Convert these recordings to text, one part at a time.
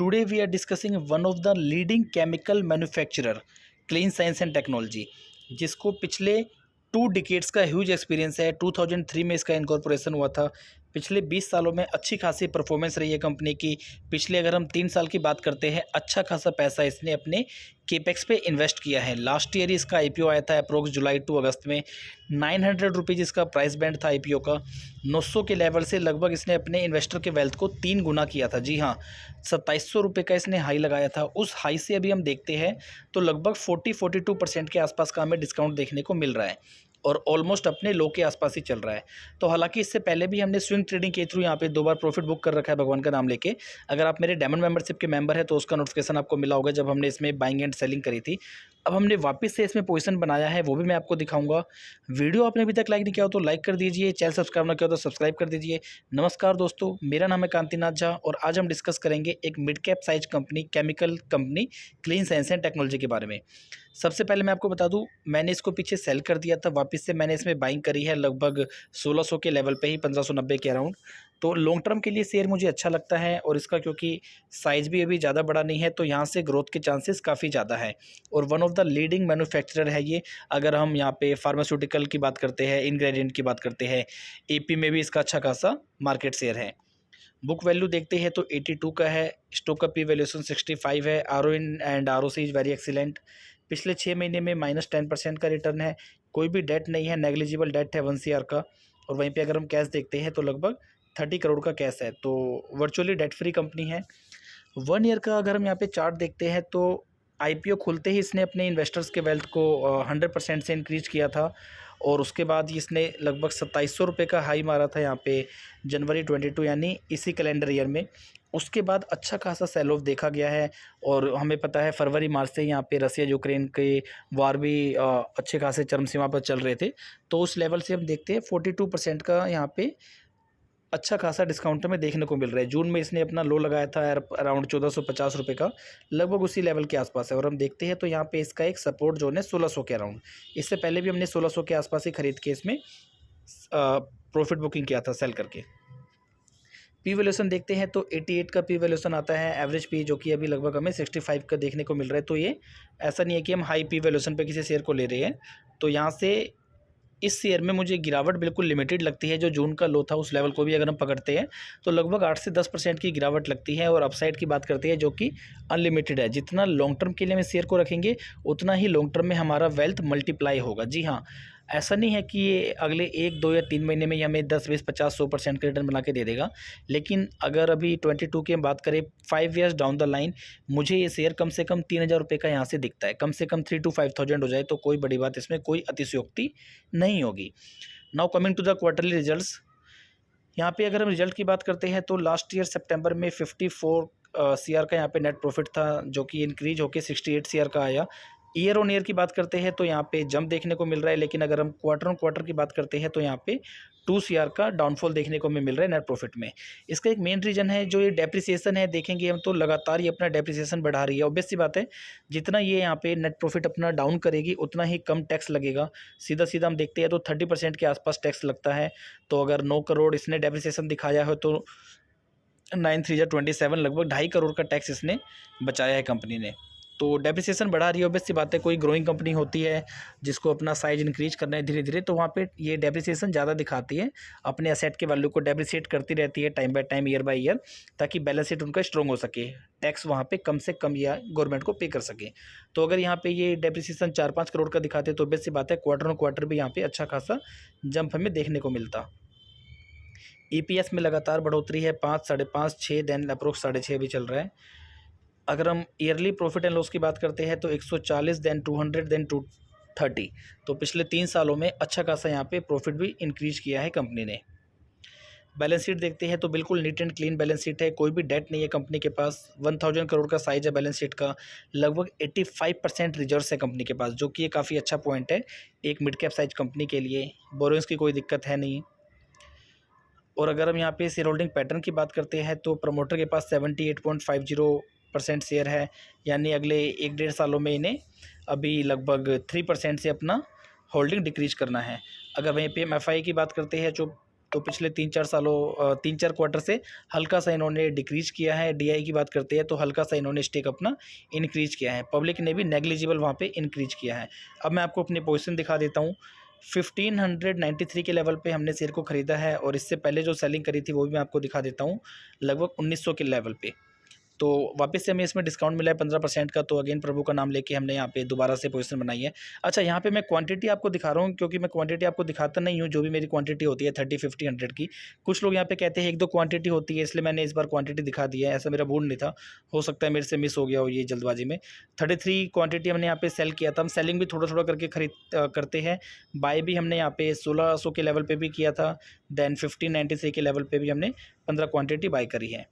Today we are discussing one of the leading chemical manufacturer, clean science and technology, जिसको पिछले 2 decades का huge experience है। 2003 में इसका इनकॉर्पोरेशन हुआ था। पिछले 20 सालों में अच्छी खासी परफॉर्मेंस रही है कंपनी की। पिछले अगर हम 3 साल की बात करते हैं, अच्छा खासा पैसा इसने अपने केपेक्स पे इन्वेस्ट किया है। लास्ट ईयर इसका आईपीओ आया था अप्रोक्स जुलाई टू अगस्त में। 900 रुपीज़ इसका प्राइस बैंड था आईपीओ का। 900 के लेवल से लगभग इसने अपने इन्वेस्टर के वेल्थ को 3 गुना किया था। जी हाँ, 2700 रुपये का इसने हाई लगाया था। उस हाई से अभी हम देखते हैं तो लगभग 42% के आसपास का हमें डिस्काउंट देखने को मिल रहा है और ऑलमोस्ट अपने लो के आसपास ही चल रहा है। तो हालांकि इससे पहले भी हमने स्विंग ट्रेडिंग के थ्रू यहाँ पे 2 बार प्रॉफिट बुक कर रखा है भगवान का नाम लेके। अगर आप मेरे डायमंड मेंबरशिप के मेंबर हैं तो उसका नोटिफिकेशन आपको मिला होगा जब हमने इसमें बाइंग एंड सेलिंग करी थी। अब हमने वापस से इसमें पोजीशन बनाया है, वो भी मैं आपको दिखाऊंगा। वीडियो आपने अभी तक लाइक नहीं किया हो तो लाइक कर दीजिए, चैनल सब्सक्राइब ना किया हो तो सब्सक्राइब कर दीजिए। नमस्कार दोस्तों, मेरा नाम है कांतिनाथ झा और आज हम डिस्कस करेंगे एक mid cap size company, chemical company clean science and technology के बारे में। सबसे पहले मैं आपको बता दूं, मैंने इसको पीछे सेल कर दिया था, वापस से मैंने इसमें बाइंग करी है लगभग 1600 के लेवल पे ही, 1590 के अराउंड। तो लॉन्ग टर्म के लिए शेयर मुझे अच्छा लगता है और इसका क्योंकि साइज़ भी अभी ज़्यादा बड़ा नहीं है तो यहाँ से ग्रोथ के चांसेस काफ़ी ज़्यादा है और one of the leading manufacturer है ये। अगर हम यहाँ पे फार्मास्यूटिकल की बात करते हैं, इंग्रेडिएंट की बात करते हैं, एपी में भी इसका अच्छा खासा मार्केट शेयर है। बुक वैल्यू देखते हैं तो 82 का है, स्टॉक का पी वैल्यूएशन 65 है, RO in and ROC is very excellent. पिछले 6 महीने में -10% का रिटर्न है, कोई भी डेट नहीं है, नेग्लिजिबल डेट है 1 CR का। और वहीं पे अगर हम कैश देखते हैं तो लगभग 30 करोड़ का कैश है, तो वर्चुअली डेट फ्री कंपनी है। 1 ईयर का अगर हम यहाँ पे चार्ट देखते हैं तो आईपीओ खुलते ही इसने अपने इन्वेस्टर्स के वेल्थ को 100% से इंक्रीज किया था और उसके बाद इसने लगभग 2700 रुपये का हाई मारा था यहाँ पे जनवरी 22 यानी इसी कैलेंडर ईयर में। उसके बाद अच्छा खासा सेल ऑफ देखा गया है और हमें पता है फरवरी मार्च से यहाँ पे रसिया यूक्रेन के वार भी अच्छे खासे चरम सीमा पर चल रहे थे। तो उस लेवल से हम देखते हैं 42% का यहाँ पे अच्छा खासा डिस्काउंट हमें देखने को मिल रहा है। जून में इसने अपना लो लगाया था अराउंड 1450 रुपये का, लगभग उसी लेवल के आसपास है। और हम देखते हैं तो यहाँ पे इसका एक सपोर्ट जोन है 1600 के अराउंड। इससे पहले भी हमने 1600 के आसपास ही खरीद के इसमें प्रॉफिट बुकिंग किया था सेल करके। पी वैल्यूएशन देखते हैं तो 88 का पी वैल्यूएशन आता है, एवरेज पी जो कि अभी लगभग हमें 65 का देखने को मिल रहा है। तो ये ऐसा नहीं है कि हम हाई पी वैल्यूएशन पे किसी शेयर को ले रहे हैं। तो यहाँ से इस शेयर में मुझे गिरावट बिल्कुल लिमिटेड लगती है। जो जून का लो था उस लेवल को भी अगर हम पकड़ते हैं तो लगभग 8 से 10% की गिरावट लगती है और अपसाइड की बात करते हैं जो कि अनलिमिटेड है। जितना लॉन्ग टर्म के लिए हम शेयर को रखेंगे उतना ही लॉन्ग टर्म में हमारा वेल्थ मल्टीप्लाई होगा। जी हाँ, ऐसा नहीं है कि ये अगले 1, 2 या 3 महीने में ही हमें 10, 20, 50, 100% का रिटर्न बना के दे देगा। लेकिन अगर अभी 22 की हम बात करें, 5 ईयर्स डाउन द लाइन मुझे ये शेयर कम से कम 3000 रुपये का यहाँ से दिखता है। कम से कम 3 to 5000 हो जाए तो कोई बड़ी बात इसमें कोई अतिशयोक्ति नहीं होगी। Now coming to the quarterly results, यहाँ पे अगर हम रिजल्ट की बात करते हैं तो लास्ट ईयर सितंबर में 54 CR का यहाँ पे नेट प्रॉफिट था जो कि इंक्रीज होकर 68 CR का आया। ईयर ऑन ईयर की बात करते हैं तो यहाँ पे जंप देखने को मिल रहा है, लेकिन अगर हम क्वार्टर ऑन क्वार्टर की बात करते हैं तो यहाँ पे 2 CR का डाउनफॉल देखने को मिल रहा है नेट प्रॉफिट में। इसका एक मेन रीजन है जो ये डेप्रिसिएशन है। देखेंगे हम तो लगातार ये अपना डेप्रिसिएशन बढ़ा रही है। ऑब्वियस सी बात है, जितना ये यहाँ पे नेट प्रॉफिट अपना डाउन करेगी उतना ही कम टैक्स लगेगा। सीधा सीधा हम देखते हैं तो 30% के आसपास टैक्स लगता है। तो अगर 9 करोड़ इसने डेप्रिसिएशन दिखाया हो तो 9 3 27, लगभग 2.5 करोड़ का टैक्स इसने बचाया है कंपनी ने। तो डेप्रिसिएशन बढ़ा रही है। ऑब्वियस सी बात है, कोई ग्रोइंग कंपनी होती है जिसको अपना साइज इंक्रीज करना है धीरे धीरे, तो वहाँ पे ये डेप्रिसिएशन ज़्यादा दिखाती है, अपने असेट के वैल्यू को डेप्रिसिएट करती रहती है time by time, year by year, ताकि बैलेंस शीट उनका स्ट्रॉन्ग हो सके, टैक्स वहाँ पे कम से कम या गवर्नमेंट को पे कर सके। तो अगर यहाँ पे ये डेप्रिसिएशन 4-5 करोड़ का दिखाते तो ऑब्वियस सी बात है क्वार्टर ऑन क्वार्टर भी यहाँ पे अच्छा खासा जंप हमें देखने को मिलता। EPS में लगातार बढ़ोतरी है, 5, 5.5, 6, देन अप्रोक्स 6.5 भी चल रहा है। अगर हम ईयरली प्रॉफिट एंड लॉस की बात करते हैं तो 140, देन 200, देन 230। तो पिछले 3 सालों में अच्छा खासा यहाँ पे प्रॉफिट भी इंक्रीज किया है कंपनी ने। बैलेंस शीट देखते हैं तो बिल्कुल neat and clean balance sheet है, कोई भी डेट नहीं है कंपनी के पास। 1000 करोड़ का साइज है बैलेंस शीट का, लगभग 85% रिजर्व्स है कंपनी के पास, जो कि ये काफ़ी अच्छा पॉइंट है एक मिड कैप साइज कंपनी के लिए। बोरोइंग्स की कोई दिक्कत है नहीं। और अगर हम यहाँ पे शेयर होल्डिंग पैटर्न की बात करते हैं तो प्रमोटर के पास 78.50% शेयर है, यानी अगले 1-1.5 सालों में इन्हें अभी लगभग 3% से अपना होल्डिंग डिक्रीज करना है। अगर वहीं पे MFI की बात करते हैं जो तो पिछले 3-4 क्वार्टर से हल्का सा इन्होंने डिक्रीज किया है। DI की बात करते हैं तो हल्का सा इन्होंने स्टेक अपना इंक्रीज किया है। पब्लिक ने भी नेग्लिजिबल वहाँ पे इंक्रीज किया है। अब मैं आपको अपनी पोजीशन दिखा देता हूँ। 1593 के लेवल पे हमने शेयर को ख़रीदा है और इससे पहले जो सेलिंग करी थी वो भी मैं आपको दिखा देता हूँ, लगभग 1900 के लेवल पे। तो वापस से हमें इसमें डिस्काउंट मिला है 15% का, तो अगेन प्रभु का नाम लेके हमने यहाँ पे दोबारा से पोजीशन बनाई है। अच्छा, यहाँ पे मैं क्वांटिटी आपको दिखा रहा हूँ क्योंकि मैं क्वांटिटी आपको दिखाता नहीं हूँ। जो भी मेरी क्वांटिटी होती है 30, 50, 100 की, कुछ लोग यहाँ पे कहते हैं 1-2 क्वांटिटी होती है, इसलिए मैंने इस बार क्वांटिटी दिखा दी है। ऐसा मेरा मूड नहीं था, हो सकता है मेरे से मिस हो गया हो ये जल्दबाजी में। 33 क्वान्टिटी हमने यहाँ पे सेल किया था। हम सेलिंग भी थोड़ा थोड़ा करके करते हैं। बाय भी हमने यहाँ पे 1600 के लेवल पर भी किया था। देन 1593 के लेवल पर भी हमने 15 क्वान्टिटी बाय करी है।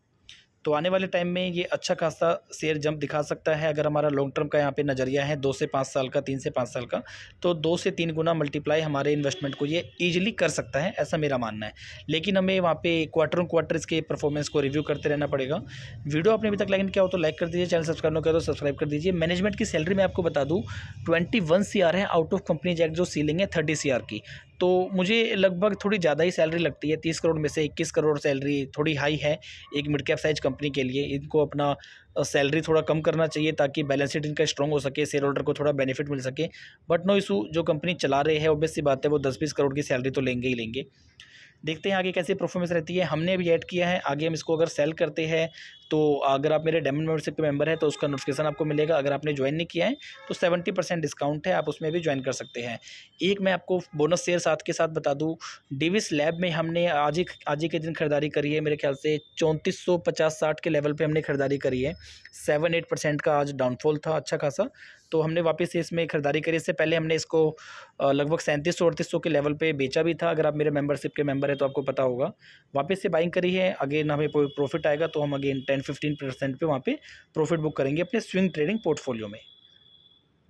तो आने वाले टाइम में ये अच्छा खासा शेयर जंप दिखा सकता है। अगर हमारा लॉन्ग टर्म का यहाँ पे नज़रिया है 2 से 5 साल का, 3 से 5 साल का, तो 2 से 3 गुना मल्टीप्लाई हमारे इन्वेस्टमेंट को ये ईजिली कर सकता है, ऐसा मेरा मानना है। लेकिन हमें वहाँ पे क्वार्टर ऑन क्वार्टर इसके परफॉर्मेंस को रिव्यू करते रहना पड़ेगा। वीडियो आपने अभी तक लाइक किया हो तो लाइक कर दीजिए, चैनल सब्सक्राइब नहीं किया तो सब्सक्राइब कर दीजिए। मैनेजमेंट की सैलरी मैं आपको बता दूँ 21 CR है, आउट ऑफ कंपनीज एक्ट जो सीलिंग है 30 CR की। तो मुझे लगभग थोड़ी ज़्यादा ही सैलरी लगती है। 30 करोड़ में से 21 करोड़ सैलरी थोड़ी हाई है एक मिड कैप साइज कंपनी के लिए। इनको अपना सैलरी थोड़ा कम करना चाहिए ताकि बैलेंस शीट इनका स्ट्रॉन्ग हो सके, शेयर होल्डर को थोड़ा बेनिफिट मिल सके। बट नो इशू, जो कंपनी चला रहे हैं ऑब्वियस सी बात है वो 10-20 करोड़ की सैलरी तो लेंगे ही लेंगे। देखते हैं आगे कैसी परफॉर्मेंस रहती है। हमने अभी ऐड किया है, आगे हम इसको अगर सेल करते हैं तो अगर आप मेरे डायमंड मेंबरशिप के मेंबर हैं तो उसका नोटिफिकेशन आपको मिलेगा। अगर आपने ज्वाइन नहीं किया है तो 70% डिस्काउंट है, आप उसमें भी ज्वाइन कर सकते हैं। एक मैं आपको बोनस शेयर साथ के साथ बता दूं, डिविस लैब में हमने आज ही के दिन खरीदारी करी है। मेरे ख्याल से 3450-60 के लेवल पे हमने खरीदारी करी है। 7-8% का आज डाउनफॉल था अच्छा खासा, तो हमने वापस से इसमें खरीदारी करी। इससे पहले हमने इसको लगभग 3700-3800 के लेवल पे बेचा भी था। अगर आप मेरे मेंबरशिप के मेंबर हैं तो आपको पता होगा। वापस से बाइंग करी है, अगेन हमें प्रॉफिट आएगा तो हम अगेन 10-15% पे वहाँ पे प्रॉफिट बुक करेंगे अपने स्विंग ट्रेडिंग पोर्टफोलियो में।